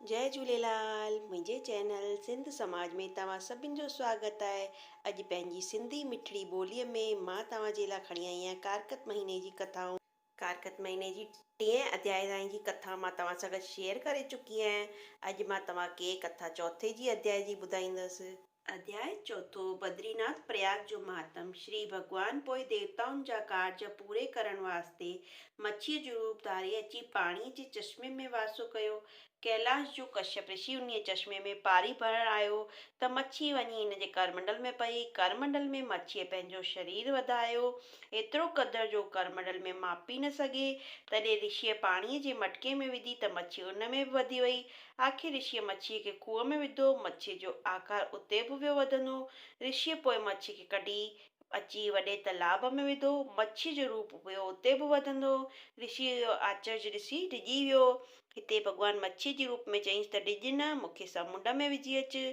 जय झूलेलाल। मुंहिंजे चैनल सिंध समाज में तव्हां सभिनि जो स्वागत आहे। अॼु पंहिंजी सिंधी मिठड़ी ॿोलीअ में मां तव्हां जे लाइ खणी आई आहियां कारकत महीने जी कथाऊं। कारकत महीने जी 3 अध्याय ताईं जी कथा मां तव्हां सां गॾु शेयर करे चुकी आहियां। अॼु मां तव्हांखे कथा चौथे जी अध्याय जी ॿुधाईंदसि। अध्याय चौथो, बद्रीनाथ प्रयाग जो महात्म। श्री भॻवान पोइ देवताउनि जा कार्ज पूरे करण वास्ते मच्छीअ जो रूप धारे अची पाणीअ जे चश्मे में वासो कयो। कैलाश जो कश्यप ऋषि उन चश्मे में पारी भरण आयो त मच्छी वञी हिन जे करमंडल में पई। करमंडल में मच्छीअ पंहिंजो शरीर वधायो, एतिरो क़दर जो करमंडल में मापी न सघे। तॾहिं ऋषिअ पाणीअ जे मटके में विधी त मच्छी उन में बि वधी वई। आख़िर ऋषिअ मच्छीअ खे खूह में विधो। मच्छीअ जो आकार उते बि वियो वधंदो। ऋषिअ पोइ मच्छी खे कढी अची वॾे तालाब में विधो। मच्छीअ जो रूप वियो उते बि वधंदो। ऋषिअ जो आचर्य ॾिसी डिॼी वियो। हिते भॻवान मच्छीअ जे रूप में चयईंसि त डिॼ न, मूंखे समुंड में विझी अचु।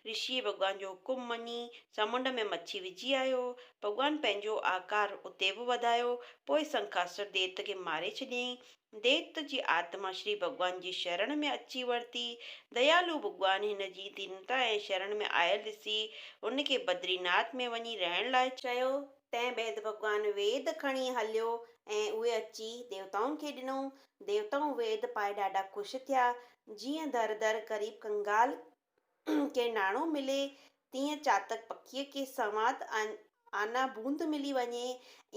ऋषिअ भॻवान जो हुकुम मञी समुंड में मच्छी विझी आयो। भॻवान पंहिंजो आकार उते बि वधायो। पोइ संखासुर दैत खे मारे छॾियईं। दैत जी आत्मा श्री भॻवान जी शरण में अची वरिती। दयालु भॻवान हिन जी दीनता ऐं शरण में आयल ॾिसी उनखे बद्रीनाथ में वञी रहण लाइ चयो। तंहिं बैदि भॻवान वेद खणी हलियो ऐं उहे अची देवताउनि खे ॾिनऊं। देवताऊं वेद पाए ॾाढा ख़ुशि थिया। जीअं दर दर ग़रीब कंगाल खे नाणो मिले, तीअं चातक पखीअ खे संवाद आना बूंद मिली वञे,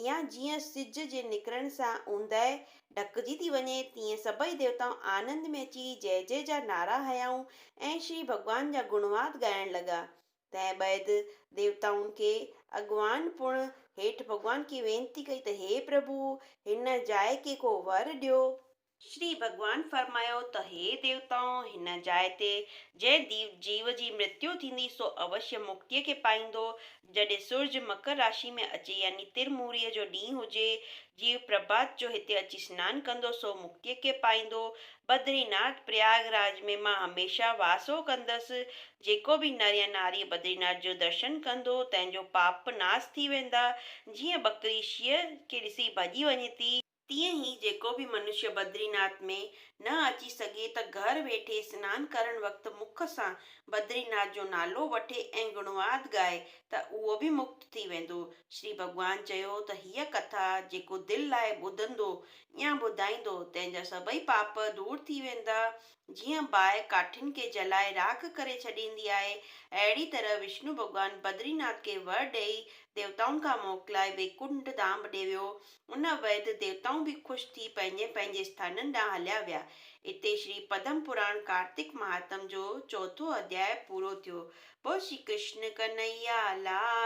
या जीअं सिज जे निकिरण सां ऊंदहि ढकिजी थी वञे, तीअं सभई देवताऊं आनंद में अची जय जय जा नारा हयाऊं ऐं श्री भॻवान जा गुणवाद ॻाइण लॻा। तंहिं बैदि देवताउनि खे अॻवान पुण हेठि भॻवान खे वेनती कई त हे प्रभु, हिन जाइ खे को वर ॾियो। श्री भॻवान फरमायो त हे देवताऊं, हिन जाइ ते जंहिं जीव जी मृत्यु थींदी सो अवश्य मुक्तिअ खे पाईंदो। जॾहिं सूरज मकर राशि में अचे यानी तिरमूरीअ जो ॾींहुं हुजे, जीव प्रभात जो हिते अची सनानु कंदो सो मुक्तिअ खे पाईंदो। बद्रीनाथ प्रयागराज में मां हमेशा वासो कंदसि। जेको बि नर या नारी बद्रीनाथ जो दर्शन कंदो तंहिंजो पाप नाश थी वेंदा। जीअं बकरी शींहं खे ॾिसी भॼी वञे थी, तीअं ई जेको बि मनुष्य बद्रीनाथ में न अची सघे त घर वेठे सनानु करण वक़्तु मुख सां बद्रीनाथ जो नालो वठे ऐं गुणवाद ॻाए त उहो बि मुक्त थी वेंदो। श्री भॻवान चयो त हीअ कथा जेको दिलि लाइ ॿुधंदो या ॿुधाईंदो तंहिंजा सभई पाप दूर थी वेंदा। जीअं बाहि काठियुनि खे जलाए राख करे छॾींदी आहे, अहिड़ी तरह विष्णु भॻवान बद्रीनाथ खे वर ॾेई देवताउनि खां मोकिलाए वैकुंठ धाम ॾे वियो। उन बैदि देवताऊं बि ख़ुशि थी पंहिंजे पंहिंजे स्थाननि ॾांहुं हलिया विया। इते श्री पद्म पुराण कार्तिक महात्म जो चौथो अध्याय पूरो थियो। बोल श्री कृष्ण कन्हैया लाल।